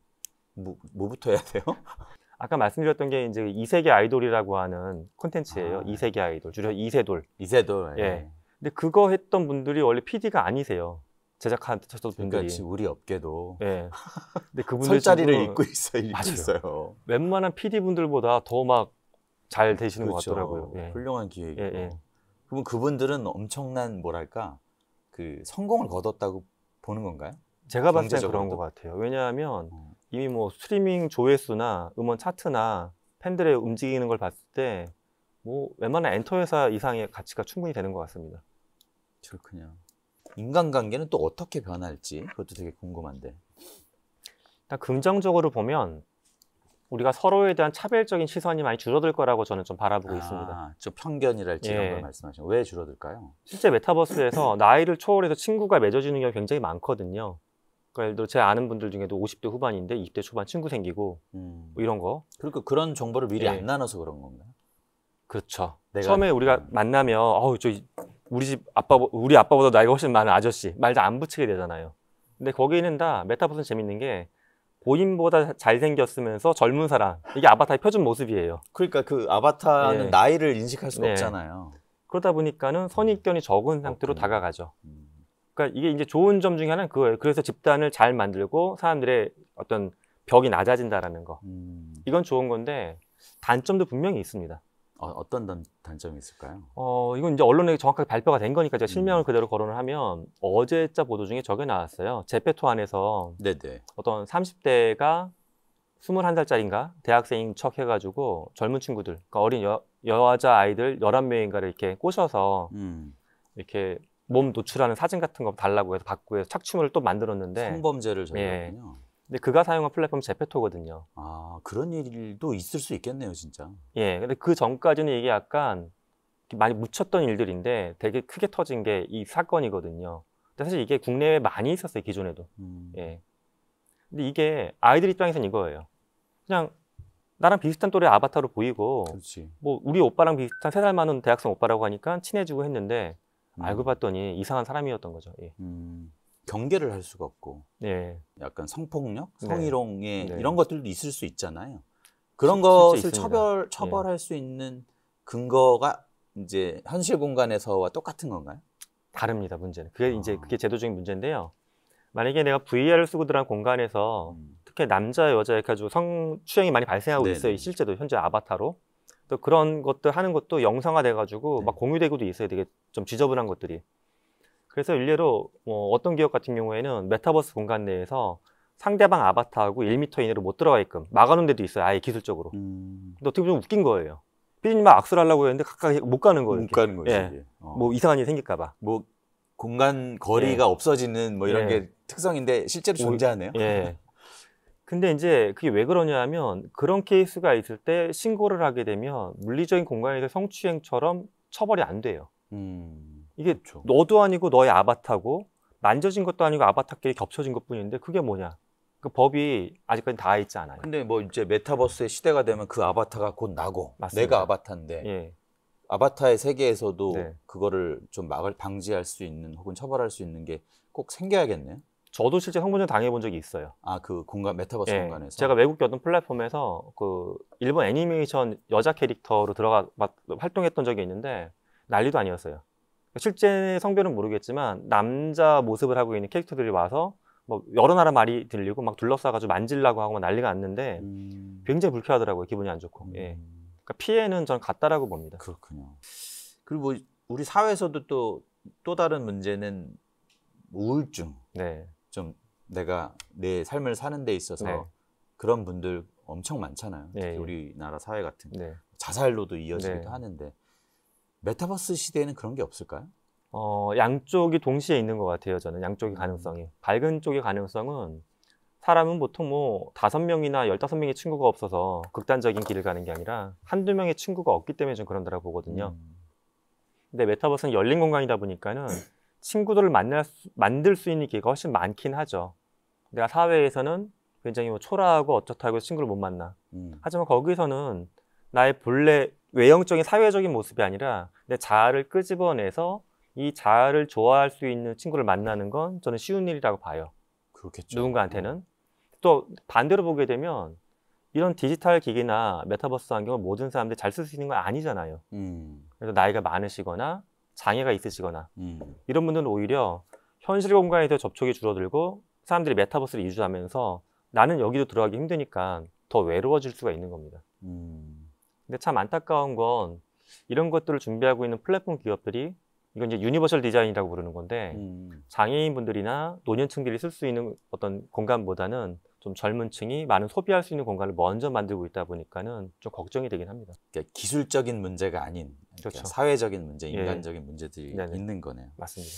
뭐부터 해야 돼요? 아까 말씀드렸던 게 이제 2세계 아이돌이라고 하는 콘텐츠예요. 2세계 아이돌, 줄여 이세돌. 이세돌. 근데 그거 했던 분들이 원래 PD가 아니세요. 제작하셨던 분들이. 그러니까 우리 업계도. 근데 그분들 설자리를 잇고 있어요. 웬만한 PD 분들보다 더 막 잘 되시는 것 같더라고요. 훌륭한 기획이고. 그럼 그분들은 엄청난 뭐랄까 그 성공을 거뒀다고 보는 건가요? 제가 봤을 때 그런 것 같아요. 왜냐하면 이미 뭐 스트리밍 조회수나 음원 차트나 팬들의 움직이는 걸 봤을 때 뭐 웬만한 엔터 회사 이상의 가치가 충분히 되는 것 같습니다. 그렇군요. 인간관계는 또 어떻게 변할지 그것도 되게 궁금한데. 일단 긍정적으로 보면 우리가 서로에 대한 차별적인 시선이 많이 줄어들 거라고 저는 좀 바라보고 있습니다. 좀 편견이랄지 이런 걸 말씀하시면 왜 줄어들까요? 실제 메타버스에서 나이를 초월해서 친구가 맺어지는 경우가 굉장히 많거든요. 그러니까 예를 들어 제 아는 분들 중에도 50대 후반인데 20대 초반 친구 생기고 뭐 이런 거. 그러니까 그런 정보를 미리 안 나눠서 그런 건가요? 그렇죠. 처음에 우리가 만나면 우리 아빠보다 나이가 훨씬 많은 아저씨 말 잘 안 붙이게 되잖아요. 근데 거기는 다 메타버스는 재밌는 게 본인보다 잘생겼으면서 젊은 사람, 이게 아바타의 표준 모습이에요. 그러니까 그 아바타는 나이를 인식할 수가 없잖아요. 그러다 보니까는 선입견이 적은 상태로 다가가죠. 그러니까 이게 이제 좋은 점 중에 하나는 그거예요. 그래서 집단을 잘 만들고 사람들의 어떤 벽이 낮아진다라는 거. 이건 좋은 건데 단점도 분명히 있습니다. 어떤 단점이 있을까요? 이건 이제 언론에 정확하게 발표가 된 거니까 제가 실명을 그대로 거론을 하면 어제자 보도 중에 저게 나왔어요. 제페토 안에서 네네. 어떤 30대가 21살짜리인가 대학생인 척 해가지고 젊은 친구들, 그러니까 어린 여자 아이들 11명인가를 이렇게 꼬셔서 이렇게 몸 노출하는 사진 같은 거 달라고 해서 받고 해서 착취물을 또 만들었는데 성범죄를 저질렀군요. 근데 그가 사용한 플랫폼이 제페토거든요. 아, 그런 일도 있을 수 있겠네요, 진짜. 예, 근데 그 전까지는 이게 약간 많이 묻혔던 일들인데 되게 크게 터진 게 이 사건이거든요. 근데 사실 이게 국내에 많이 있었어요, 기존에도. 예. 근데 이게 아이들 입장에서는 이거예요. 그냥 나랑 비슷한 또래 아바타로 보이고, 그렇지. 뭐 우리 오빠랑 비슷한 3살 많은 대학생 오빠라고 하니까 친해지고 했는데 알고 봤더니 이상한 사람이었던 거죠. 예. 경계를 할 수가 없고, 예. 약간 성폭력, 성희롱에 이런 것들도 있을 수 있잖아요. 그런 것을 처벌할 수 있는 근거가 이제 현실 공간에서와 똑같은 건가요? 다릅니다, 문제는. 그게 제도적인 문제인데요. 만약에 내가 VR을 쓰고 들어간 공간에서 특히 남자, 여자 이렇게 해가지고 성추행이 많이 발생하고 있어요. 실제도 현재 아바타로. 또 그런 것들 하는 것도 영상화 돼가지고 막 공유되고도 있어요. 되게 좀 지저분한 것들이. 그래서 일례로 어떤 기업 같은 경우에는 메타버스 공간 내에서 상대방 아바타하고 1m 이내로 못 들어가게끔 막아놓은 데도 있어요. 아예 기술적으로. 근데 어떻게 보면 웃긴 거예요. 피디님만 악수를 하려고 했는데 가까이 못 가는 거예요. 못 가는 거지. 예. 뭐 이상한 일이 생길까 봐. 뭐 공간 거리가 없어지는 뭐 이런 게 특성인데 실제로 존재하네요. 예. 근데 이제 그게 왜 그러냐 하면 그런 케이스가 있을 때 신고를 하게 되면 물리적인 공간에서 성추행처럼 처벌이 안 돼요. 이게 그렇죠. 너도 아니고 너의 아바타고 만져진 것도 아니고 아바타끼리 겹쳐진 것뿐인데 그게 뭐냐? 그 법이 아직까지 닿아 있지 않아요. 근데 뭐 이제 메타버스의 시대가 되면 그 아바타가 곧 나고 맞습니다. 내가 아바타인데 아바타의 세계에서도 그거를 좀 방지할 수 있는 혹은 처벌할 수 있는 게 꼭 생겨야겠네요. 저도 실제 성범죄 당해본 적이 있어요. 아, 그 공간 메타버스 공간에서? 제가 외국 어떤 플랫폼에서 그 일본 애니메이션 여자 캐릭터로 활동했던 적이 있는데 난리도 아니었어요. 실제 성별은 모르겠지만 남자 모습을 하고 있는 캐릭터들이 와서 뭐 여러 나라 말이 들리고 막 둘러싸가지고 만지려고 하고 난리가 났는데 굉장히 불쾌하더라고요. 기분이 안 좋고. 그러니까 피해는 전 같다라고 봅니다. 그렇군요. 그리고 뭐 우리 사회에서도 또 다른 문제는 우울증. 좀 내가 내 삶을 사는 데 있어서 그런 분들 엄청 많잖아요. 우리나라 사회 같은 자살로도 이어지기도 하는데 메타버스 시대에는 그런 게 없을까요? 양쪽이 동시에 있는 것 같아요. 저는 양쪽의 가능성이. 밝은 쪽의 가능성은 사람은 보통 뭐 5명이나 15명의 친구가 없어서 극단적인 길을 가는 게 아니라 한두 명의 친구가 없기 때문에 좀 그런다고 보거든요. 근데 메타버스는 열린 공간이다 보니까는 친구들을 만들 수 있는 기회가 훨씬 많긴 하죠. 내가 사회에서는 굉장히 뭐 초라하고 어쩌다고 친구를 못 만나. 하지만 거기서는 나의 본래 외형적인 사회적인 모습이 아니라 내 자아를 끄집어내서 이 자아를 좋아할 수 있는 친구를 만나는 건 저는 쉬운 일이라고 봐요. 그렇겠죠. 누군가한테는. 또 반대로 보게 되면 이런 디지털 기기나 메타버스 환경을 모든 사람들이 잘 쓸 수 있는 건 아니잖아요. 그래서 나이가 많으시거나 장애가 있으시거나 이런 분들은 오히려 현실 공간에서 접촉이 줄어들고 사람들이 메타버스를 이주하면서 나는 여기도 들어가기 힘드니까 더 외로워질 수가 있는 겁니다. 근데 참 안타까운 건 이런 것들을 준비하고 있는 플랫폼 기업들이 이건 이제 유니버셜 디자인이라고 부르는 건데 장애인분들이나 노년층들이 쓸 수 있는 어떤 공간보다는 좀 젊은 층이 많은 소비할 수 있는 공간을 먼저 만들고 있다 보니까는 좀 걱정이 되긴 합니다. 그러니까 기술적인 문제가 아닌 그러니까 사회적인 문제, 인간적인 문제들이 있는 거네요. 맞습니다.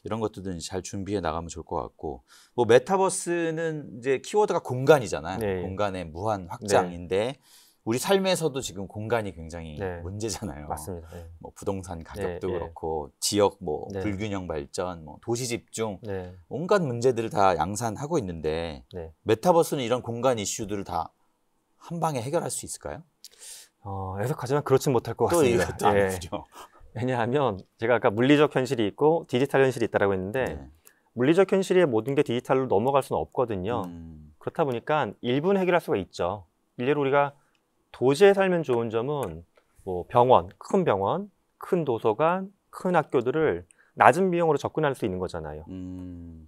이런 것들은 잘 준비해 나가면 좋을 것 같고 뭐 메타버스는 이제 키워드가 공간이잖아요. 공간의 무한 확장인데 우리 삶에서도 지금 공간이 굉장히 문제잖아요. 맞습니다. 뭐 부동산 가격도 그렇고 지역 뭐 불균형 발전, 뭐 도시 집중 온갖 문제들을 다 양산하고 있는데 메타버스는 이런 공간 이슈들을 다 한 방에 해결할 수 있을까요? 해석하지만 그렇진 못할 것 같습니다. 또 이것도 아니죠. 왜냐하면 제가 아까 물리적 현실이 있고 디지털 현실이 있다고 했는데 물리적 현실의 모든 게 디지털로 넘어갈 수는 없거든요. 그렇다 보니까 일부는 해결할 수가 있죠. 일례로 우리가 도시에 살면 좋은 점은 뭐 병원, 큰 도서관, 큰 학교들을 낮은 비용으로 접근할 수 있는 거잖아요.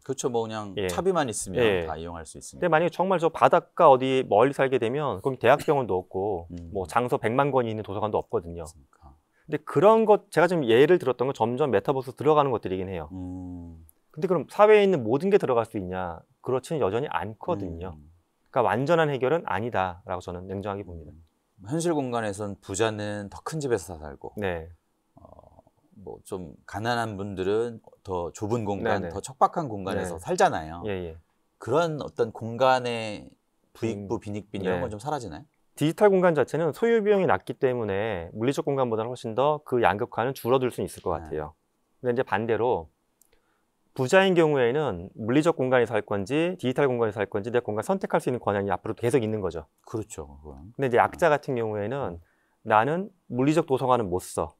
그렇죠. 뭐 그냥 차비만 있으면 다 이용할 수 있으니까. 근데 만약에 정말 저 바닷가 어디 멀리 살게 되면 거기 대학병원도 없고 뭐 장서 100만 권이 있는 도서관도 없거든요. 근데 그런 것 제가 지금 예를 들었던 건 점점 메타버스 들어가는 것들이긴 해요. 근데 그럼 사회에 있는 모든 게 들어갈 수 있냐? 그렇지는 여전히 않거든요. 그러니까 완전한 해결은 아니다라고 저는 냉정하게 봅니다. 현실 공간에선 부자는 더 큰 집에서 살고, 뭐 좀 가난한 분들은 더 좁은 공간, 더 척박한 공간에서 살잖아요. 그런 어떤 공간의 부익부, 빈익빈 이런 건 좀 사라지나요? 디지털 공간 자체는 소요 비용이 낮기 때문에 물리적 공간보다는 훨씬 더 그 양극화는 줄어들 수 있을 것 같아요. 근데 이제 반대로 부자인 경우에는 물리적 공간에 살 건지 디지털 공간에 살 건지 내 공간 선택할 수 있는 권한이 앞으로 계속 있는 거죠. 그렇죠. 근데 이제 약자 같은 경우에는 나는 물리적 도서관은 못 써.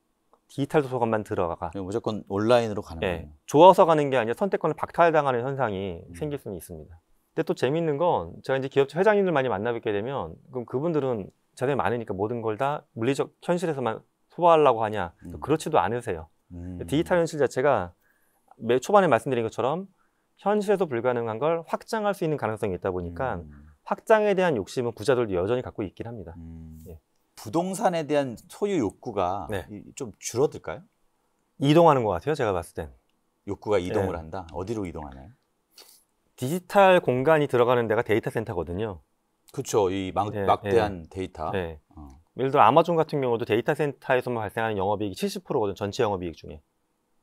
디지털 도서관만 들어가. 무조건 온라인으로 가는 거예요. 좋아서 가는 게 아니라 선택권을 박탈당하는 현상이 생길 수는 있습니다. 근데 또 재밌는 건 제가 이제 기업 회장님들 많이 만나뵙게 되면 그럼 그분들은 자산이 많으니까 모든 걸 다 물리적 현실에서만 소화하려고 하냐? 그렇지도 않으세요. 디지털 현실 자체가 초반에 말씀드린 것처럼 현실에서 불가능한 걸 확장할 수 있는 가능성이 있다 보니까 확장에 대한 욕심은 부자들도 여전히 갖고 있긴 합니다. 부동산에 대한 소유 욕구가 좀 줄어들까요? 이동하는 것 같아요. 제가 봤을 땐. 욕구가 이동을 한다? 어디로 이동하나요? 디지털 공간이 들어가는 데가 데이터 센터거든요. 그렇죠. 이 막대한 데이터. 예를 들어 아마존 같은 경우도 데이터 센터에서만 발생하는 영업이익이 70%거든요. 전체 영업이익 중에.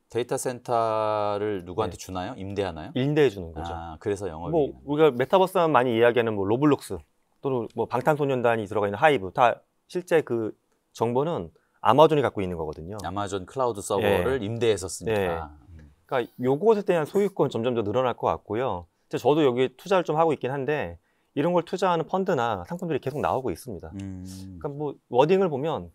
데이터 센터를 누구한테 주나요? 임대하나요? 임대해 주는 거죠. 그래서 영업이익. 뭐 우리가 메타버스 하면 많이 이야기하는 뭐 로블록스 또는 뭐 방탄소년단이 들어가 있는 하이브 다 실제 그 정보는 아마존이 갖고 있는 거거든요. 아마존 클라우드 서버를 임대해서 쓰니까. 그러니까 요것에 대한 소유권 점점 더 늘어날 것 같고요. 저도 여기 투자를 좀 하고 있긴 한데 이런 걸 투자하는 펀드나 상품들이 계속 나오고 있습니다. 그러니까 뭐 워딩을 보면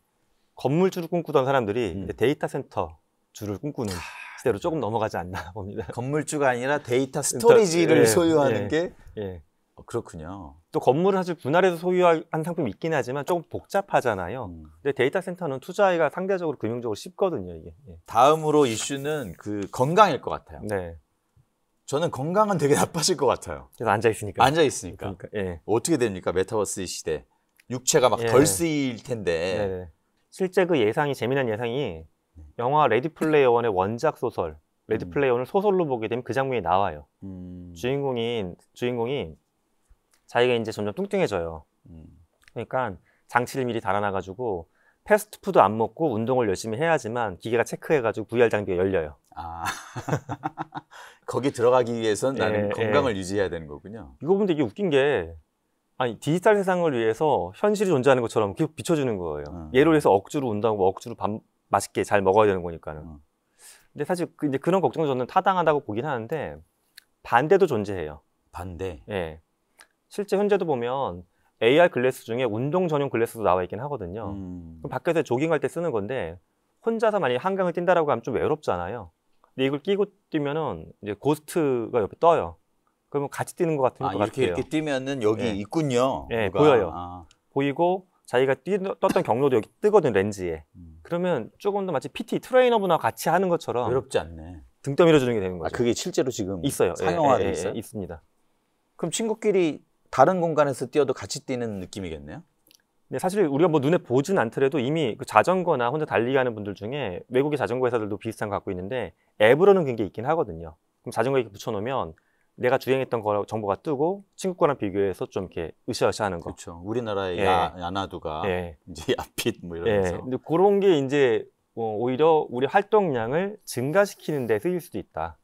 건물주를 꿈꾸던 사람들이 이제 데이터 센터 주를 꿈꾸는 시대로 조금 넘어가지 않나 봅니다. 건물주가 아니라 데이터 스토리지를 소유하는 게 그렇군요. 또 건물은 사실 분할해서 소유한 상품이 있긴 하지만 조금 복잡하잖아요. 근데 데이터 센터는 투자하기가 상대적으로 금융적으로 쉽거든요, 이게. 다음으로 이슈는 그 건강일 것 같아요. 저는 건강은 되게 나빠질 것 같아요. 그래서 앉아 있으니까. 그러니까, 어떻게 됩니까? 메타버스 시대. 육체가 막 덜 쓰일 텐데. 실제 그 예상이 재미난 예상이 영화 레디 플레이어 원의 원작 소설 레디 플레이어 원을 소설로 보게 되면 그 장면이 나와요. 주인공이 자기가 이제 점점 뚱뚱해져요. 그러니까 장치를 미리 달아놔가지고 패스트푸드 안 먹고 운동을 열심히 해야지만 기계가 체크해가지고 VR 장비가 열려요. 거기 들어가기 위해선 나는 건강을 유지해야 되는 거군요. 이거 보는데 이게 웃긴 게 아니 디지털 세상을 위해서 현실이 존재하는 것처럼 계속 비춰주는 거예요. 예를 들어서 억지로 운동하고 억지로 밥 맛있게 잘 먹어야 되는 거니까는. 근데 사실 이제 그런 걱정은 저는 타당하다고 보긴 하는데 반대도 존재해요. 반대? 실제 현재도 보면 AR 글래스 중에 운동 전용 글래스도 나와 있긴 하거든요. 그럼 밖에서 조깅할 때 쓰는 건데 혼자서 만약에 한강을 뛴다라고 하면 좀 외롭잖아요. 근데 이걸 끼고 뛰면은 이제 고스트가 옆에 떠요. 그러면 같이 뛰는 것 같은 것 같아요. 이렇게 뛰면은 여기 있군요. 보여요. 보이고 자기가 떴던 경로도 여기 뜨거든, 렌즈에. 그러면 조금 더 마치 PT 트레이너분하고 같이 하는 것처럼 외롭지 않네. 등 떠밀어 주는 게 되는 거죠. 그게 실제로 지금 있어요. 상용화돼 있어요? 있습니다. 그럼 친구끼리 다른 공간에서 뛰어도 같이 뛰는 느낌이겠네요? 근데 사실 우리가 뭐 눈에 보진 않더라도 이미 그 자전거나 혼자 달리기 하는 분들 중에 외국의 자전거 회사들도 비슷한 거 갖고 있는데 앱으로는 그게 있긴 하거든요. 그럼 자전거에 이렇게 붙여놓으면 내가 주행했던 거 정보가 뜨고 친구 거랑 비교해서 좀 이렇게 으쌰으쌰하는 거. 그렇죠. 우리나라의 야나두가 이제 야핏 뭐 이러면서. 근데 그런 게 이제 오히려 우리 활동량을 증가시키는 데 쓰일 수도 있다.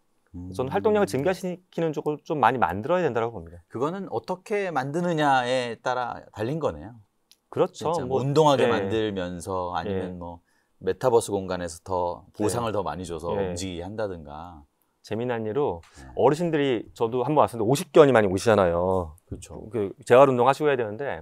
저는 활동량을 증가시키는 쪽을 좀 많이 만들어야 된다고 봅니다. 그거는 어떻게 만드느냐에 따라 달린 거네요. 그렇죠. 뭐 운동하게 만들면서 아니면 뭐 메타버스 공간에서 더 보상을 더 많이 줘서 움직이게 한다든가. 재미난 예로 어르신들이 저도 한번 왔었는데 50견이 많이 오시잖아요. 그렇죠. 그 재활 운동 하시고 해야 되는데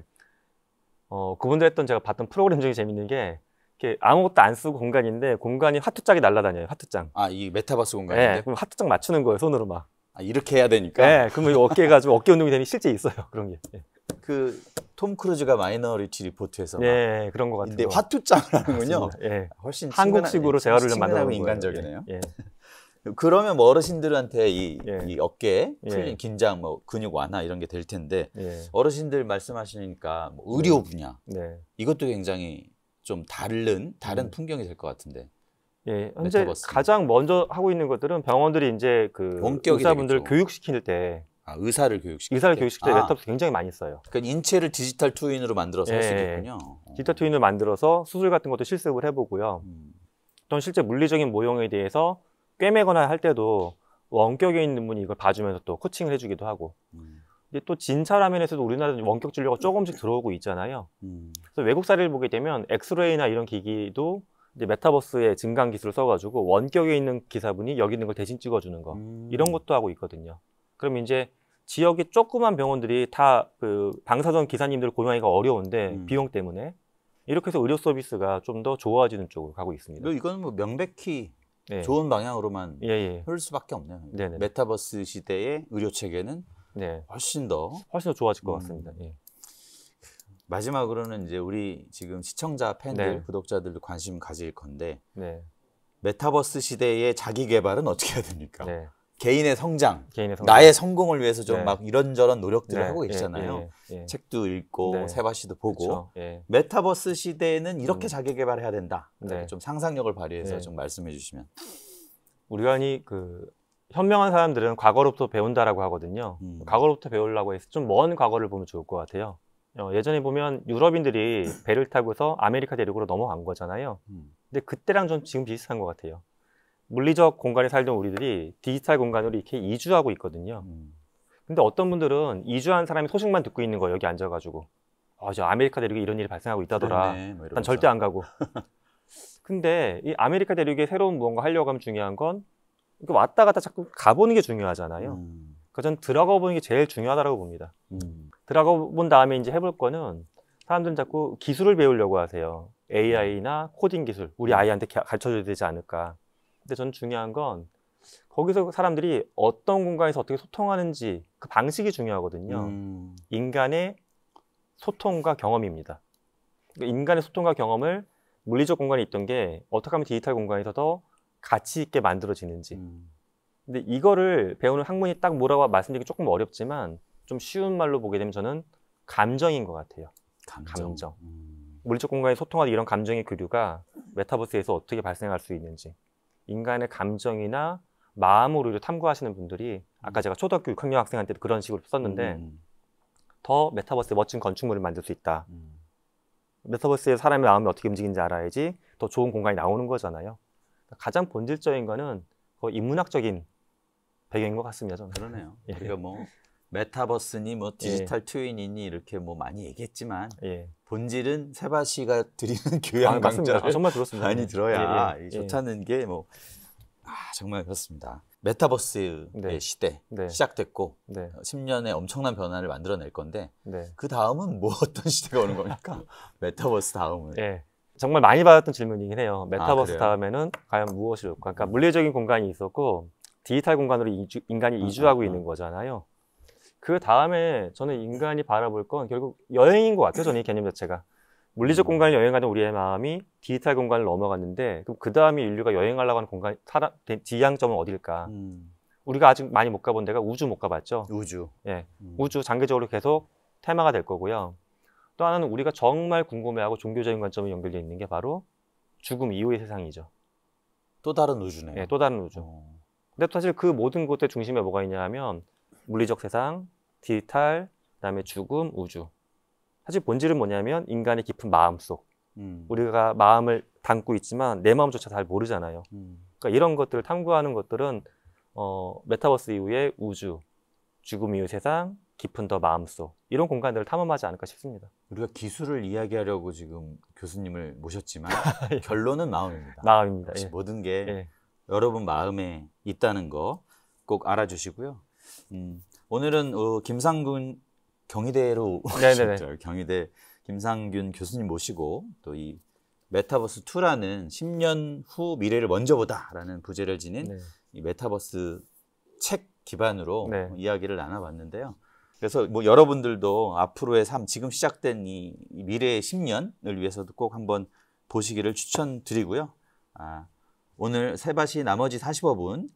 그분들 했던 제가 봤던 프로그램 중에 재밌는 게 이렇게 아무것도 안 쓰고 공간인데 공간이 하트장이 날아다녀요. 하트장. 이 메타버스 공간인데. 그럼 하트장 맞추는 거예요, 손으로 막. 이렇게 해야 되니까. 네, 그러면 어깨가 좀 어깨 운동이 되는 실제 있어요. 그런 게. 네. 그 톰 크루즈가 마이너리티 리포트에서 네, 그런 것 같아요. 근데 화투장을 하는군요. 네. 훨씬 한국식으로 재활을 좀 만들어 놓은 인간적이네요. 예. 그러면 뭐 어르신들한테 이 어깨 풀린 예. 긴장, 뭐 근육 완화 이런 게 될 텐데 예. 어르신들 말씀하시니까 뭐 의료 분야 이것도 굉장히 좀 다른 풍경이 될 것 같은데. 예, 현재 메타버스. 가장 먼저 하고 있는 것들은 병원들이 이제 그 의사분들 되겠죠. 교육시킬 때 의사를 교육시킬 때 메타버스 굉장히 많이 써요. 그러니까 인체를 디지털 트윈으로 만들어서 할 수 있겠군요. 디지털 트윈을 만들어서 수술 같은 것도 실습을 해보고요. 또는 실제 물리적인 모형에 대해서 꿰매거나 할 때도 원격에 있는 분이 이걸 봐주면서 또 코칭을 해주기도 하고. 근데 또 진찰화면에서도 우리나라는 원격 진료가 조금씩 들어오고 있잖아요. 그래서 외국 사례를 보게 되면 엑스레이나 이런 기기도 이제 메타버스의 증강 기술을 써가지고 원격에 있는 기사분이 여기 있는 걸 대신 찍어주는 거 이런 것도 하고 있거든요. 그럼 이제 지역의 조그만 병원들이 다 그 방사선 기사님들을 고용하기가 어려운데 비용 때문에 이렇게 해서 의료 서비스가 좀 더 좋아지는 쪽으로 가고 있습니다. 이건 뭐 명백히 좋은 방향으로만 흐를 수밖에 없네요. 네네. 메타버스 시대의 의료 체계는 훨씬 더 좋아질 것 같습니다. 예. 마지막으로는 이제 우리 지금 시청자, 팬들, 구독자들도 관심 가질 건데 메타버스 시대의 자기 개발은 어떻게 해야 됩니까? 개인의 성장, 나의 성공을 위해서 좀 막 이런저런 노력들을 하고 계시잖아요. 책도 읽고 세바시도 보고. 메타버스 시대에는 이렇게 자기 개발해야 된다. 좀 상상력을 발휘해서 좀 말씀해 주시면. 우리가 그 현명한 사람들은 과거로부터 배운다라고 하거든요. 과거로부터 배우려고 해서 좀 먼 과거를 보면 좋을 것 같아요. 예전에 보면 유럽인들이 배를 타고서 아메리카 대륙으로 넘어간 거잖아요. 근데 그때랑 좀 지금 비슷한 것 같아요. 물리적 공간에 살던 우리들이 디지털 공간으로 이렇게 이주하고 있거든요. 근데 어떤 분들은 이주한 사람이 소식만 듣고 있는 거예요. 여기 앉아가지고. 저 아메리카 대륙에 이런 일이 발생하고 있다더라. 뭐 난 절대 안 가고. 근데 이 아메리카 대륙에 새로운 무언가 하려고 하면 중요한 건 왔다 갔다 자꾸 가보는 게 중요하잖아요. 그러니까 전 들어가 보는 게 제일 중요하다고 봅니다. 들어가 본 다음에 이제 해볼 거는 사람들은 자꾸 기술을 배우려고 하세요. AI나 코딩 기술. 우리 아이한테 가르쳐줘야 되지 않을까. 근데 저는 중요한 건 거기서 사람들이 어떤 공간에서 어떻게 소통하는지 그 방식이 중요하거든요. 인간의 소통과 경험입니다. 그러니까 인간의 소통과 경험을 물리적 공간에 있던 게 어떻게 하면 디지털 공간에서 더 가치 있게 만들어지는지. 근데 이거를 배우는 학문이 딱 뭐라고 말씀드리기 조금 어렵지만 좀 쉬운 말로 보게 되면 저는 감정인 것 같아요. 감정. 물리적 공간에 소통하는 이런 감정의 교류가 메타버스에서 어떻게 발생할 수 있는지. 인간의 감정이나 마음을 오히려 탐구하시는 분들이 아까 제가 초등학교 6학년 학생한테도 그런 식으로 썼는데 더 메타버스에 멋진 건축물을 만들 수 있다. 메타버스에 사람의 마음이 어떻게 움직이는지 알아야지 더 좋은 공간이 나오는 거잖아요. 가장 본질적인 거는 거의 인문학적인 배경인 것 같습니다. 저는. 그러네요. 우리가 뭐 메타버스니 뭐 디지털 트윈이니 이렇게 뭐 많이 얘기했지만 본질은 세바 씨가 드리는 교양 강좌를 정말 그렇습니다. 많이 들어야 좋다는 게 뭐 정말 그렇습니다. 메타버스의 시대 시작됐고 10년의 엄청난 변화를 만들어낼 건데 그 다음은 뭐 어떤 시대가 오는 겁니까? 메타버스 다음은. 정말 많이 받았던 질문이긴 해요. 메타버스 다음에는 과연 무엇이 올까? 그러니까 물리적인 공간이 있었고 디지털 공간으로 인간이 이주하고 있는 거잖아요. 그 다음에 저는 인간이 바라볼 건 결국 여행인 것 같아요. 저는 이 개념 자체가. 물리적 공간을 여행하던 우리의 마음이 디지털 공간을 넘어갔는데 그럼 그 다음에 인류가 여행하려고 하는 공간, 지향점은 어딜까? 우리가 아직 많이 못 가본 데가 우주 못 가봤죠. 우주. 우주 장기적으로 계속 테마가 될 거고요. 또 하나는 우리가 정말 궁금해하고 종교적인 관점이 연결되어 있는 게 바로 죽음 이후의 세상이죠. 또 다른 우주네요. 또 다른 우주. 근데 사실 그 모든 곳의 중심에 뭐가 있냐 하면 물리적 세상, 디지털, 그다음에 죽음, 우주. 사실 본질은 뭐냐면 인간의 깊은 마음속. 우리가 마음을 담고 있지만 내 마음조차 잘 모르잖아요. 그러니까 이런 것들을 탐구하는 것들은 메타버스 이후의 우주, 죽음 이후 세상, 깊은 더 마음속 이런 공간들을 탐험하지 않을까 싶습니다. 우리가 기술을 이야기하려고 지금 교수님을 모셨지만 결론은 마음입니다. 마음입니다. 모든 게 여러분 마음에 있다는 거 꼭 알아주시고요. 오늘은 김상균 경희대로 경희대 김상균 교수님 모시고 또 이 메타버스 2라는 10년 후 미래를 먼저 보다라는 부제를 지닌 이 메타버스 책 기반으로 이야기를 나눠봤는데요. 그래서 뭐 여러분들도 앞으로의 삶, 지금 시작된 이 미래의 10년을 위해서도 꼭 한번 보시기를 추천드리고요. 오늘 세바시 나머지 45분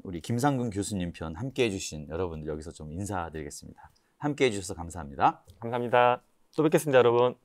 우리 김상근 교수님 편 함께해 주신 여러분들 여기서 좀 인사드리겠습니다. 함께해 주셔서 감사합니다. 감사합니다. 또 뵙겠습니다, 여러분.